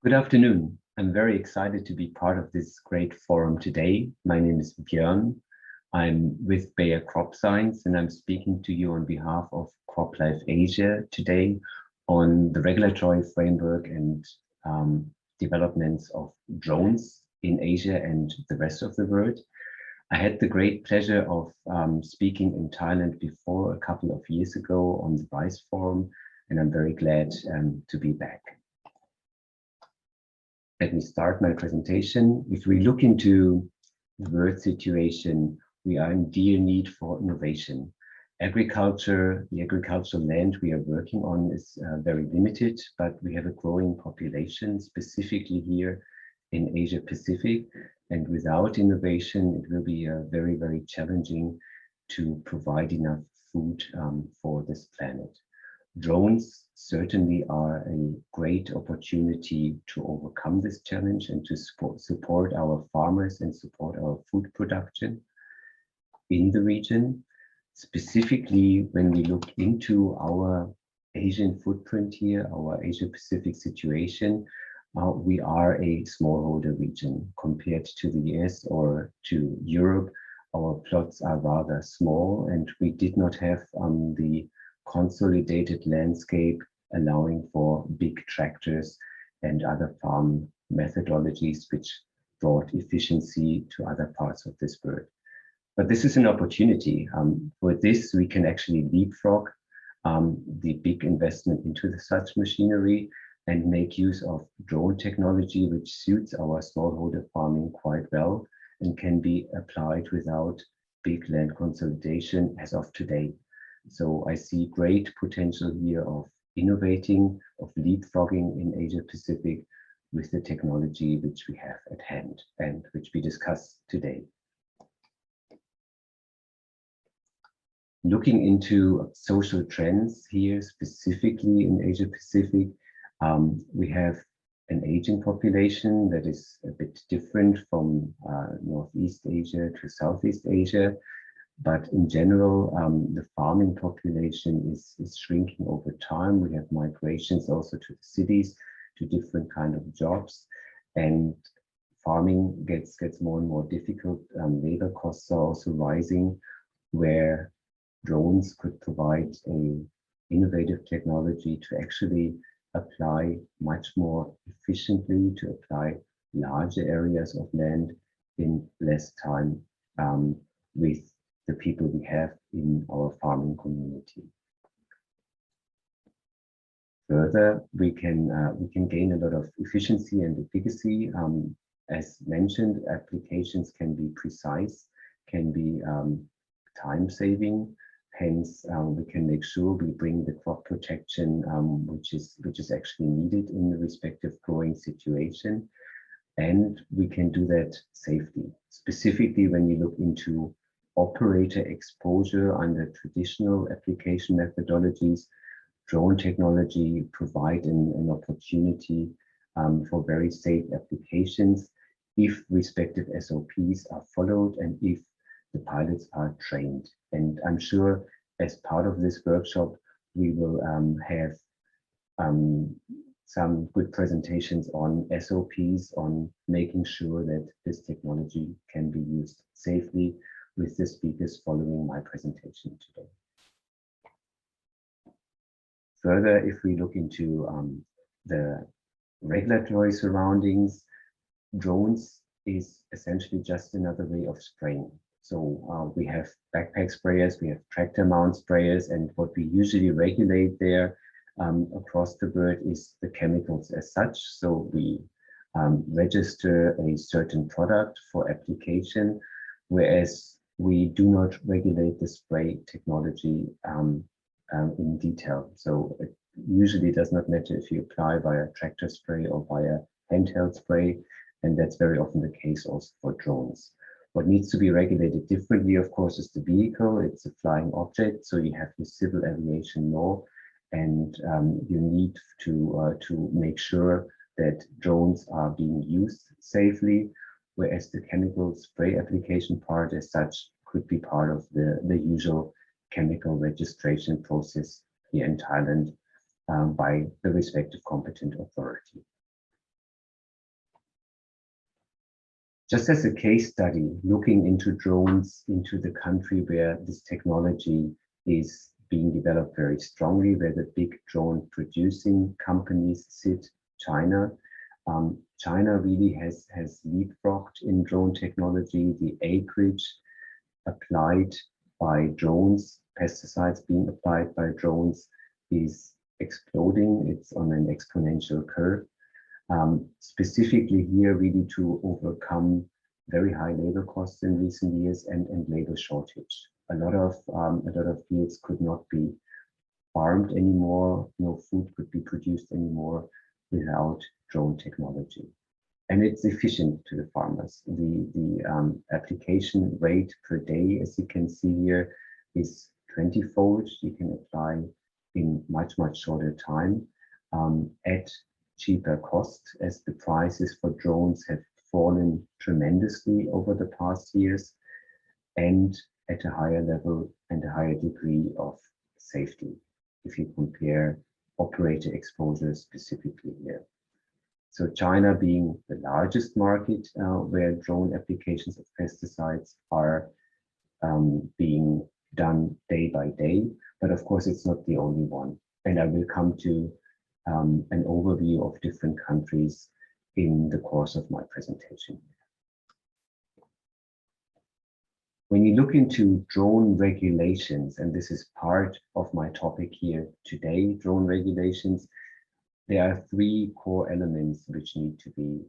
Good afternoon. I'm very excited to be part of this great forum today. My name is Bjoern. I'm with Bayer Crop Science and I'm speaking to you on behalf of CropLife Asia today on the regulatory framework and developments of drones in Asia and the rest of the world. I had the great pleasure of speaking in Thailand before a couple of years ago on the RISE Forum, and I'm very glad to be back. Let me start my presentation. If we look into the world situation, we are in dear need for innovation. Agriculture, the agricultural land we are working on is very limited, but we have a growing population, specifically here in Asia Pacific. And without innovation, it will be very, very challenging to provide enough food for this planet. Drones certainly are a great opportunity to overcome this challenge and to support our farmers and support our food production in the region. Specifically, when we look into our Asian footprint here, our Asia Pacific situation, we are a smallholder region compared to the US or to Europe. Our plots are rather small and we did not have the consolidated landscape allowing for big tractors and other farm methodologies which brought efficiency to other parts of this world. But this is an opportunity. For this, we can actually leapfrog the big investment into such machinery and make use of drone technology, which suits our smallholder farming quite well and can be applied without big land consolidation as of today. So I see great potential here of innovating, of leapfrogging in Asia Pacific with the technology which we have at hand and which we discuss today. Looking into social trends here, specifically in Asia Pacific, we have an aging population that is a bit different from Northeast Asia to Southeast Asia. But in general, the farming population is shrinking over time. We have migrations also to the cities, to different kind of jobs, and farming gets more and more difficult. Labor costs are also rising, where drones could provide an innovative technology to actually apply much more efficiently, to apply larger areas of land in less time with the people we have in our farming community. Further, we can gain a lot of efficiency and efficacy. As mentioned, applications can be precise, can be time-saving. Hence, we can make sure we bring the crop protection which is actually needed in the respective growing situation, and we can do that safely. Specifically, when you look into operator exposure under traditional application methodologies, drone technology provide an opportunity for very safe applications if respective SOPs are followed and if the pilots are trained. And I'm sure as part of this workshop, we will have some good presentations on SOPs, on making sure that this technology can be used safely with the speakers following my presentation today. Further, if we look into the regulatory surroundings, drones is essentially just another way of spraying. So we have backpack sprayers, we have tractor mount sprayers, and what we usually regulate there across the world is the chemicals as such. So we register a certain product for application, whereas we do not regulate the spray technology in detail. So it usually does not matter if you apply via tractor spray or via handheld spray, and that's very often the case also for drones. What needs to be regulated differently, of course, is the vehicle. It's a flying object, so you have the civil aviation law, and you need to make sure that drones are being used safely, whereas the chemical spray application part as such could be part of the usual chemical registration process here in Thailand by the respective competent authority. Just as a case study, looking into drones into the country where this technology is being developed very strongly, where the big drone producing companies sit, China. China really has leapfrogged in drone technology. The acreage applied by drones, pesticides being applied by drones, is exploding. It's on an exponential curve. Specifically here, really to overcome very high labor costs in recent years and labor shortage. A lot of fields could not be farmed anymore. No food could be produced anymore without drone technology. And it's efficient to the farmers. The application rate per day, as you can see here, is 20-fold. You can apply in much shorter time at cheaper cost, as the prices for drones have fallen tremendously over the past years, and at a higher level and a higher degree of safety, if you compare operator exposure specifically here. So China being the largest market where drone applications of pesticides are being done day by day, but of course it's not the only one. And I will come to an overview of different countries in the course of my presentation. When you look into drone regulations, and this is part of my topic here today, drone regulations, there are three core elements which need to be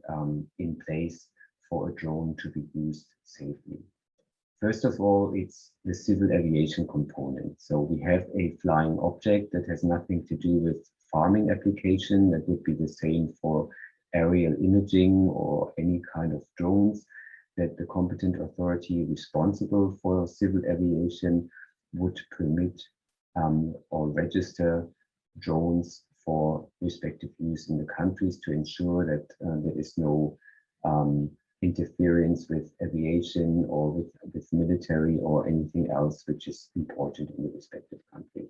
in place for a drone to be used safely. First of all, it's the civil aviation component. So we have a flying object that has nothing to do with farming application. That would be the same for aerial imaging or any kind of drones, that the competent authority responsible for civil aviation would permit or register drones for respective use in the countries to ensure that there is no interference with aviation or with military or anything else which is important in the respective country.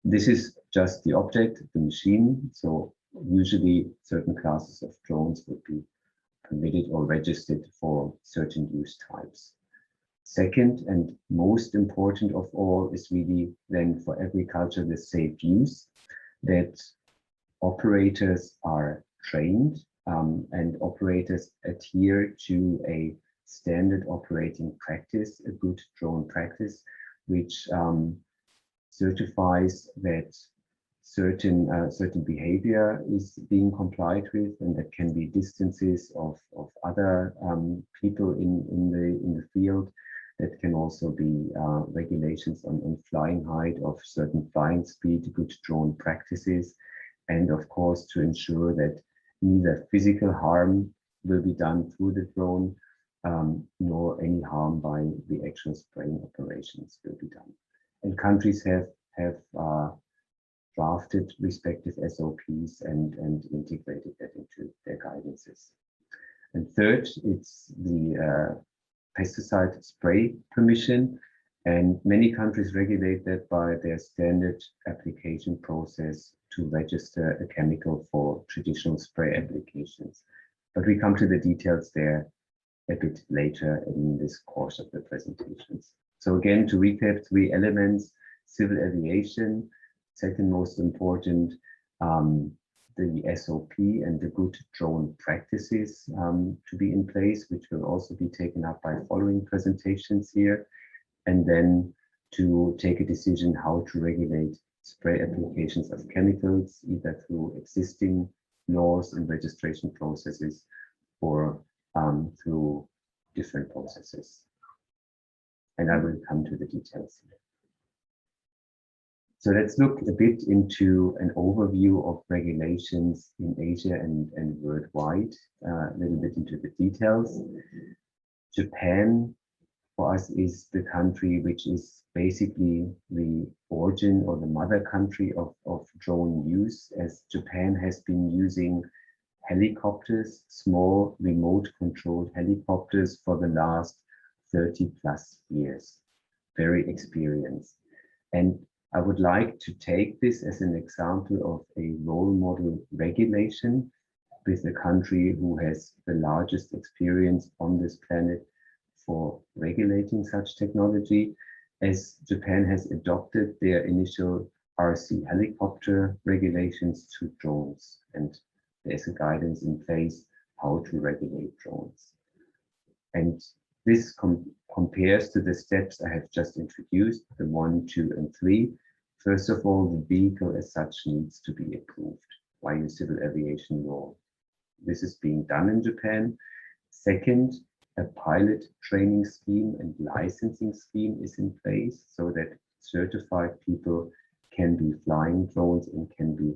This is just the object, the machine. So usually certain classes of drones would be permitted or registered for certain use types. Second, and most important of all, is really then for agriculture the safe use, that operators are trained and operators adhere to a standard operating practice, a good drone practice, which certifies that certain behavior is being complied with, and that can be distances of other people in the field. That can also be regulations on flying height, of certain flying speed, good drone practices, and of course to ensure that neither physical harm will be done through the drone, nor any harm by the actual spraying operations will be done. And countries have drafted respective SOPs and integrated that into their guidances. And third, it's the pesticide spray permission, and many countries regulate that by their standard application process to register a chemical for traditional spray applications. But we come to the details there a bit later in this course of the presentations. So again, to recap, three elements: civil aviation, second most important, the SOP and the good drone practices to be in place, which will also be taken up by following presentations here, and then to take a decision how to regulate spray applications of chemicals, either through existing laws and registration processes or through different processes. And I will come to the details here. So let's look a bit into an overview of regulations in Asia and worldwide, a little bit into the details. Japan, for us, is the country which is basically the origin or the mother country of drone use, as Japan has been using helicopters, small remote controlled helicopters, for the last 30+ years. Very experienced. And I would like to take this as an example of a role model regulation with a country who has the largest experience on this planet for regulating such technology, as Japan has adopted their initial RC helicopter regulations to drones, and there's a guidance in place how to regulate drones. And this compares to the steps I have just introduced, the 1, 2, and 3. First of all, the vehicle as such needs to be approved by the civil aviation law. This is being done in Japan. Second, a pilot training scheme and licensing scheme is in place so that certified people can be flying drones and can be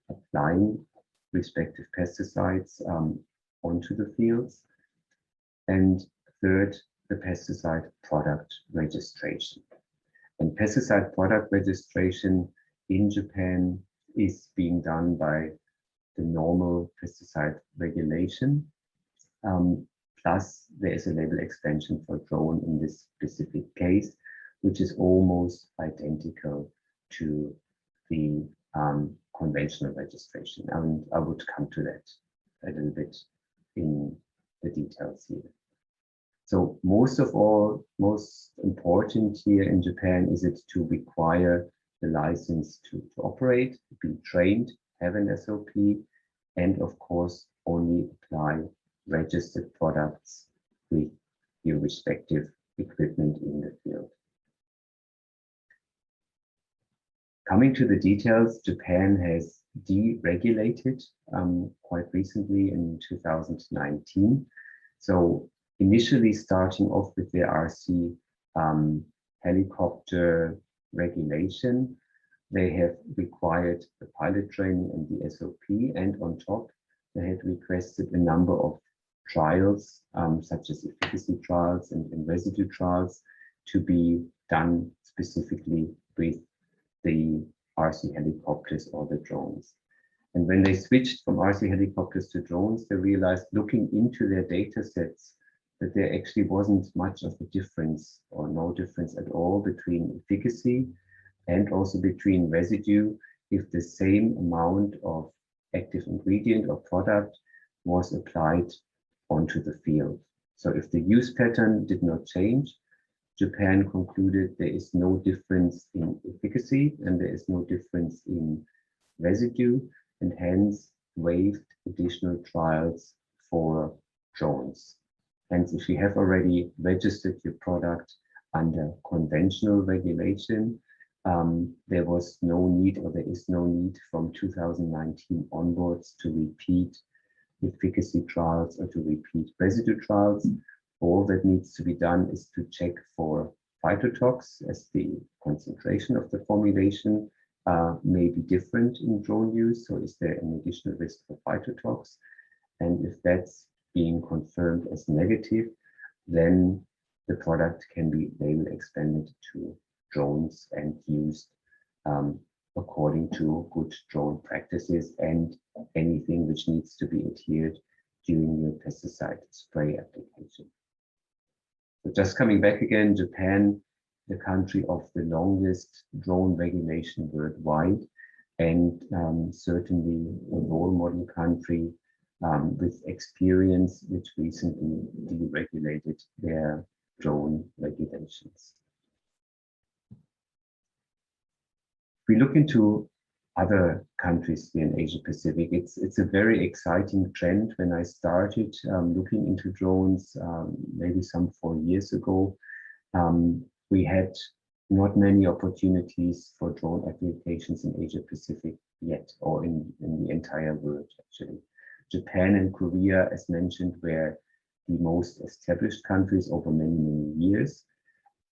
applying respective pesticides onto the fields. And third, the pesticide product registration. And pesticide product registration in Japan is being done by the normal pesticide regulation. Plus, there is a label extension for drone in this specific case, which is almost identical to the conventional registration. And I would come to that a little bit in the details here. So most important here in Japan is it to require the license to operate, be trained, have an SOP, and of course only apply registered products with your respective equipment in the field. Coming to the details, Japan has deregulated quite recently in 2019. So initially starting off with the RC helicopter regulation, they have required the pilot training and the SOP, and on top, they had requested a number of trials, such as efficacy trials and residue trials, to be done specifically with the RC helicopters or the drones. And when they switched from RC helicopters to drones, they realized, looking into their data sets, that there actually wasn't much of a difference or no difference at all between efficacy and also between residue if the same amount of active ingredient or product was applied onto the field. So if the use pattern did not change, Japan concluded there is no difference in efficacy and there is no difference in residue, and hence waived additional trials for drones. Hence, if you have already registered your product under conventional regulation, there was no need, or there is no need from 2019 onwards to repeat efficacy trials or to repeat residue trials. All that needs to be done is to check for phytotox, as the concentration of the formulation may be different in drone use. So is there an additional risk for phytotox? And if that's being confirmed as negative, then the product can be label expanded to drones and used according to good drone practices and anything which needs to be adhered during your pesticide spray application. So just coming back again, Japan, the country of the longest drone regulation worldwide, and certainly a role model country with experience, which recently deregulated their drone regulations. If we look into other countries here in Asia Pacific, it's a very exciting trend. When I started looking into drones, maybe some 4 years ago, we had not many opportunities for drone applications in Asia Pacific yet, or in the entire world actually. Japan and Korea, as mentioned, were the most established countries over many, many years.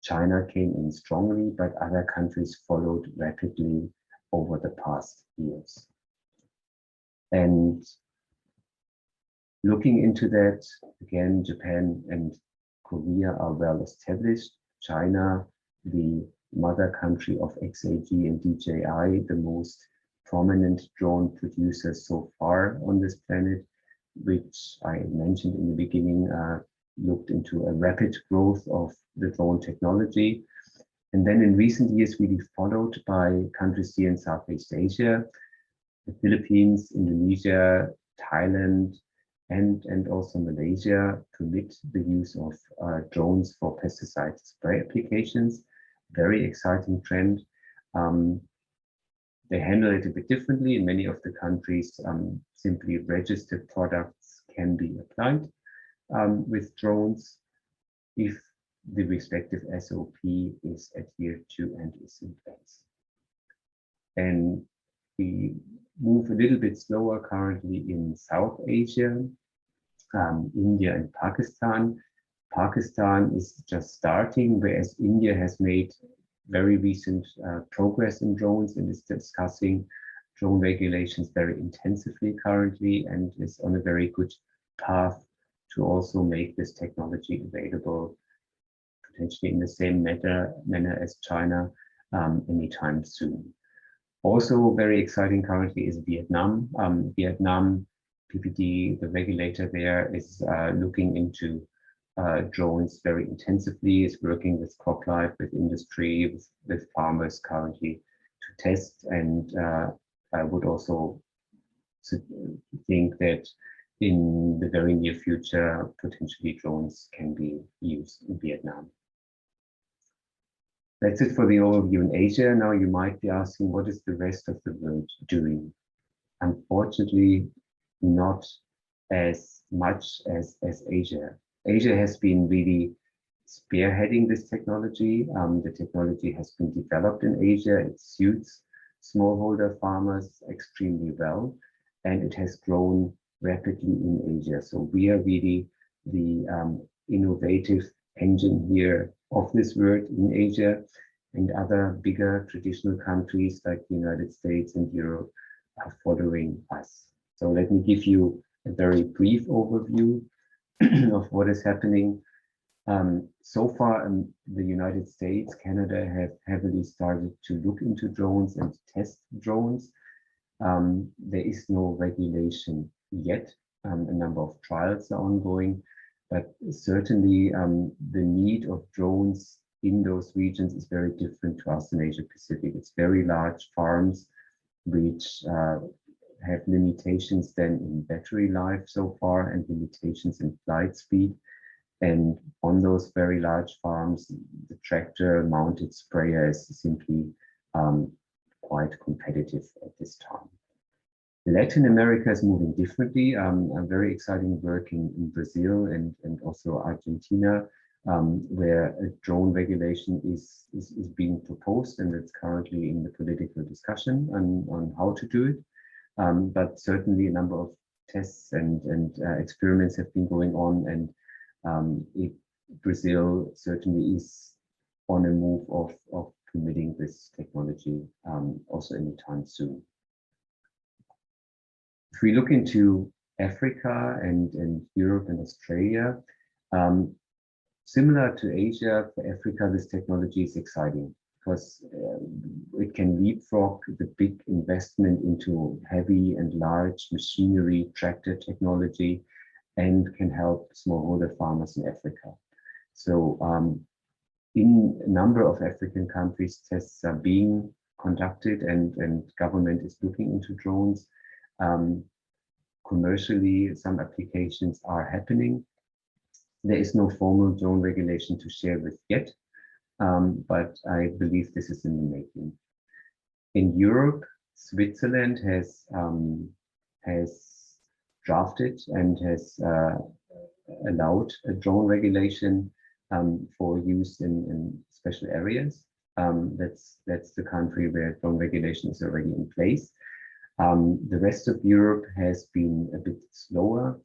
China came in strongly, but other countries followed rapidly over the past years. And looking into that, again, Japan and Korea are well established. China, the mother country of XAG and DJI, the most prominent drone producers so far on this planet, which I mentioned in the beginning, looked into a rapid growth of the drone technology. And then in recent years, really followed by countries here in Southeast Asia, the Philippines, Indonesia, Thailand and also Malaysia permit the use of drones for pesticide spray applications. Very exciting trend. They handle it a bit differently. In many of the countries, simply registered products can be applied with drones if the respective SOP is adhered to and is in place. And we move a little bit slower currently in South Asia, India and Pakistan. Pakistan is just starting, whereas India has made very recent progress in drones and is discussing drone regulations very intensively currently and is on a very good path to also make this technology available potentially in the same manner as China anytime soon. Also very exciting currently is Vietnam. Vietnam PPD, the regulator there, is looking into drones very intensively, is working with CropLife, with industry, with farmers currently to test. And I would also think that in the very near future, potentially drones can be used in Vietnam. That's it for the overview in Asia. Now you might be asking, what is the rest of the world doing? Unfortunately, not as much as Asia. Asia has been really spearheading this technology. The technology has been developed in Asia. It suits smallholder farmers extremely well, and it has grown rapidly in Asia. So we are really the innovative engine here of this world in Asia, and other bigger traditional countries like the United States and Europe are following us. So let me give you a very brief overview of what is happening. So far, the United States, Canada have heavily started to look into drones and test drones. There is no regulation yet. A number of trials are ongoing, but certainly the need of drones in those regions is very different to us in Asia Pacific. It's very large farms which have limitations then in battery life so far and limitations in flight speed. And on those very large farms, the tractor mounted sprayer is simply quite competitive at this time. Latin America is moving differently. A very exciting work in Brazil and also Argentina, where a drone regulation is being proposed, and it's currently in the political discussion on how to do it. But certainly a number of tests and experiments have been going on, and Brazil certainly is on a move of permitting this technology also anytime soon. If we look into Africa and Europe and Australia, similar to Asia, for Africa, this technology is exciting because it can leapfrog the big investment into heavy and large machinery, tractor technology, and can help smallholder farmers in Africa. So in a number of African countries, tests are being conducted and government is looking into drones. Commercially, some applications are happening. There is no formal drone regulation to share with yet, but I believe this is in the making. In Europe, Switzerland has drafted and has allowed a drone regulation for use in special areas. That's the country where drone regulation is already in place. The rest of Europe has been a bit slower.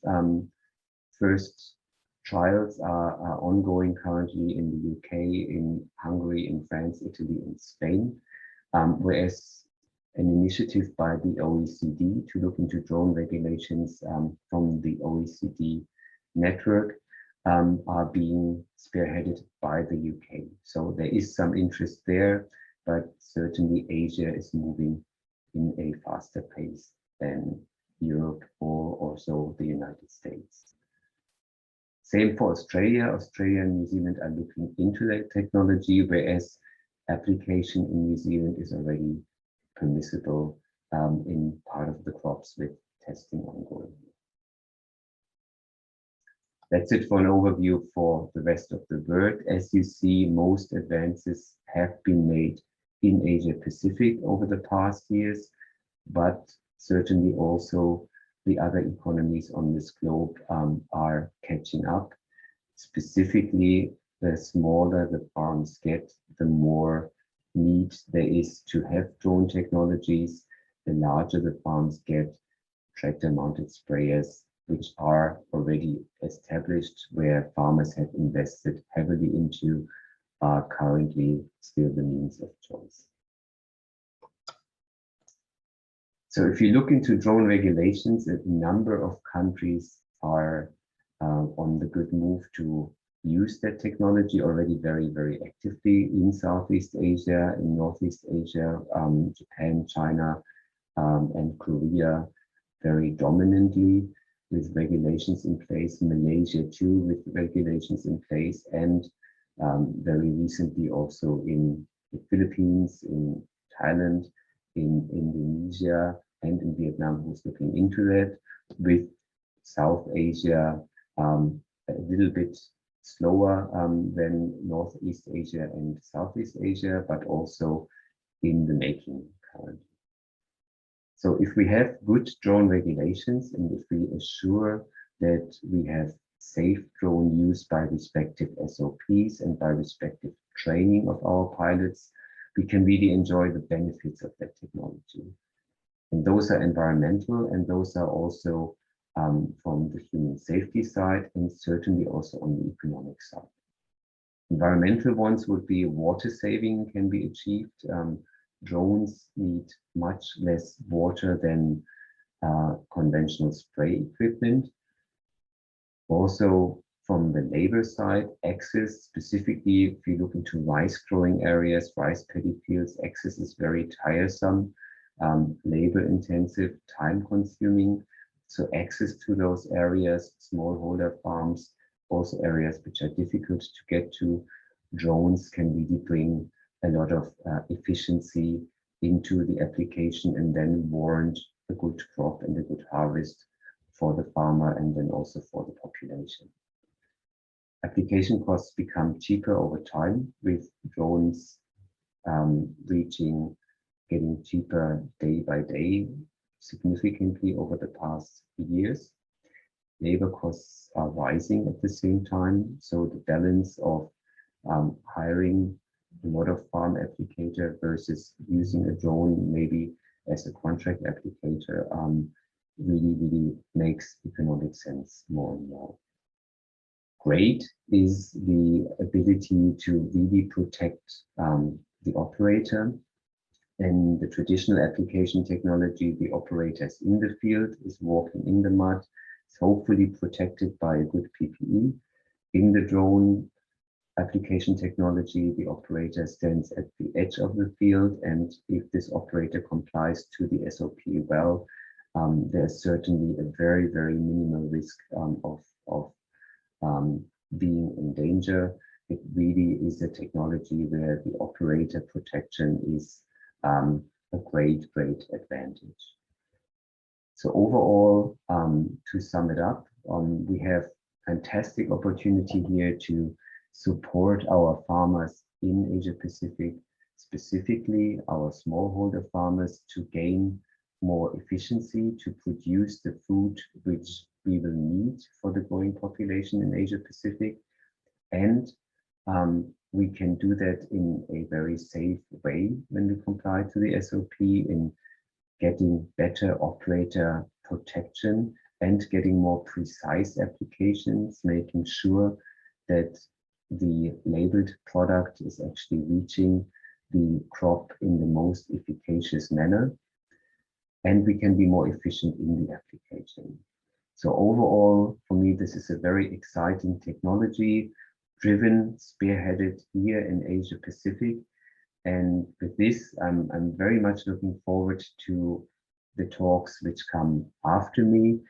First trials are ongoing currently in the UK, in Hungary, in France, Italy, and Spain, whereas an initiative by the OECD to look into drone regulations from the OECD network are being spearheaded by the UK. So there is some interest there, but certainly Asia is moving in a faster pace than Europe or also the United States. Same for Australia. Australia and New Zealand are looking into that technology, whereas application in New Zealand is already permissible in part of the crops with testing ongoing. That's it for an overview for the rest of the world. As you see, most advances have been made in Asia Pacific over the past years, but certainly also the other economies on this globe are catching up. Specifically, the smaller the farms get, the more need there is to have drone technologies. The larger the farms get, tractor-mounted sprayers, which are already established, where farmers have invested heavily into, are currently still the means of choice. So if you look into drone regulations, a number of countries are on the good move to use that technology already very actively in Southeast Asia, in Northeast Asia, Japan, China, and Korea very dominantly with regulations in place, Malaysia too with regulations in place, and very recently also in the Philippines, in Thailand, in Indonesia, and in Vietnam, who's looking into that, with South Asia a little bit slower than Northeast Asia and Southeast Asia, but also in the making currently. So if we have good drone regulations, and if we assure that we have safe drone use by respective SOPs and by respective training of our pilots, we can really enjoy the benefits of that technology. And those are environmental, and those are also from the human safety side, and certainly also on the economic side. Environmental ones would be water saving can be achieved. Drones need much less water than conventional spray equipment. Also, from the labor side, access, specifically if you look into rice growing areas, rice paddy fields, access is very tiresome, labor intensive, time consuming. So access to those areas, smallholder farms, also areas which are difficult to get to, drones can really bring a lot of efficiency into the application and then warrant a good crop and a good harvest for the farmer and then also for the population. Application costs become cheaper over time with drones getting cheaper day by day, significantly over the past years. Labor costs are rising at the same time, so the balance of hiring a lot of farm applicator versus using a drone maybe as a contract applicator really makes economic sense more and more. Great is the ability to really protect the operator. In the traditional application technology, the operator is in the field, is walking in the mud, is hopefully protected by a good PPE. In the drone application technology, the operator stands at the edge of the field, and if this operator complies to the SOP well, there's certainly a very minimal risk of being in danger. It really is a technology where the operator protection is a great advantage. So overall, to sum it up, we have fantastic opportunity here to support our farmers in Asia Pacific, specifically our smallholder farmers, to gain more efficiency, to produce the food which we will need for the growing population in Asia Pacific. And we can do that in a very safe way when we comply to the SOP, in getting better operator protection and getting more precise applications, making sure that the labeled product is actually reaching the crop in the most efficacious manner, and we can be more efficient in the application. So overall, for me, this is a very exciting technology, driven, spearheaded here in Asia Pacific. And with this, I'm very much looking forward to the talks which come after me,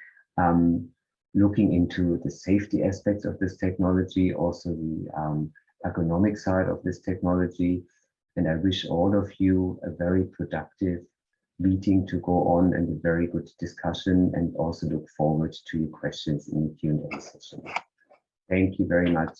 looking into the safety aspects of this technology, also the ergonomic side of this technology. And I wish all of you a very productive meeting to go on and a very good discussion, and also look forward to your questions in the Q&A session. Thank you very much.